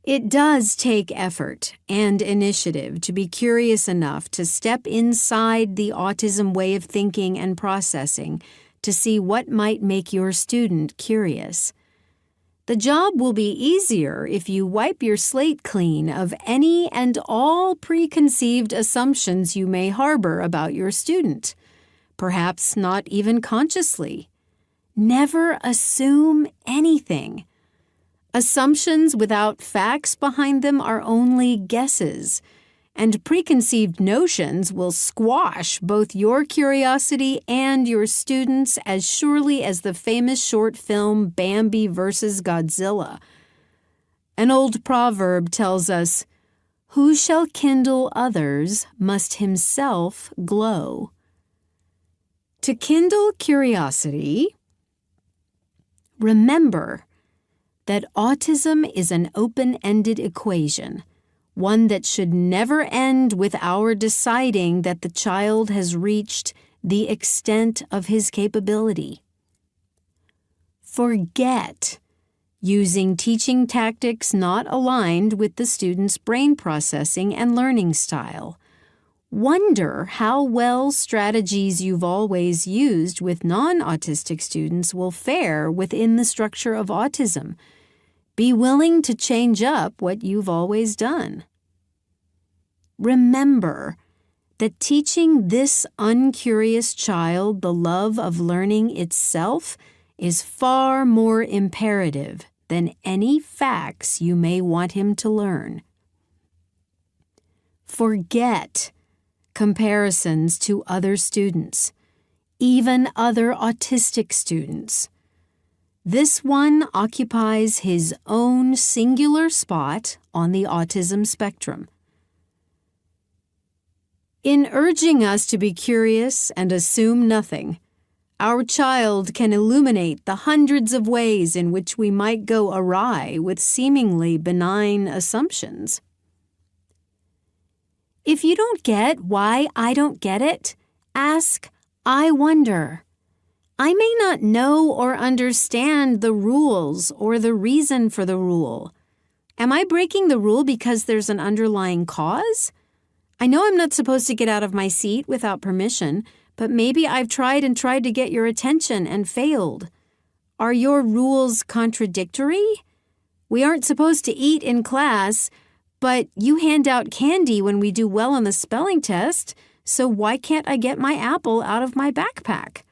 It does take effort and initiative to be curious enough to step inside the autism way of thinking and processing to see what might make your student curious. The job will be easier if you wipe your slate clean of any and all preconceived assumptions you may harbor about your student, perhaps not even consciously. Never assume anything. Assumptions without facts behind them are only guesses, and preconceived notions will squash both your curiosity and your students as surely as the famous short film Bambi vs. Godzilla. An old proverb tells us, "Who shall kindle others must himself glow." To kindle curiosity, remember that autism is an open-ended equation, one that should never end with our deciding that the child has reached the extent of his capability. Forget using teaching tactics not aligned with the student's brain processing and learning style. Wonder how well strategies you've always used with non-autistic students will fare within the structure of autism. Be willing to change up what you've always done. Remember that teaching this uncurious child the love of learning itself is far more imperative than any facts you may want him to learn. Forget comparisons to other students, even other autistic students. This one occupies his own singular spot on the autism spectrum. In urging us to be curious and assume nothing, our child can illuminate the hundreds of ways in which we might go awry with seemingly benign assumptions. If you don't get why I don't get it, ask, "I wonder." I may not know or understand the rules or the reason for the rule. Am I breaking the rule because there's an underlying cause? I know I'm not supposed to get out of my seat without permission, but maybe I've tried to get your attention and failed. Are your rules contradictory? We aren't supposed to eat in class, but you hand out candy when we do well on the spelling test, so why can't I get my apple out of my backpack?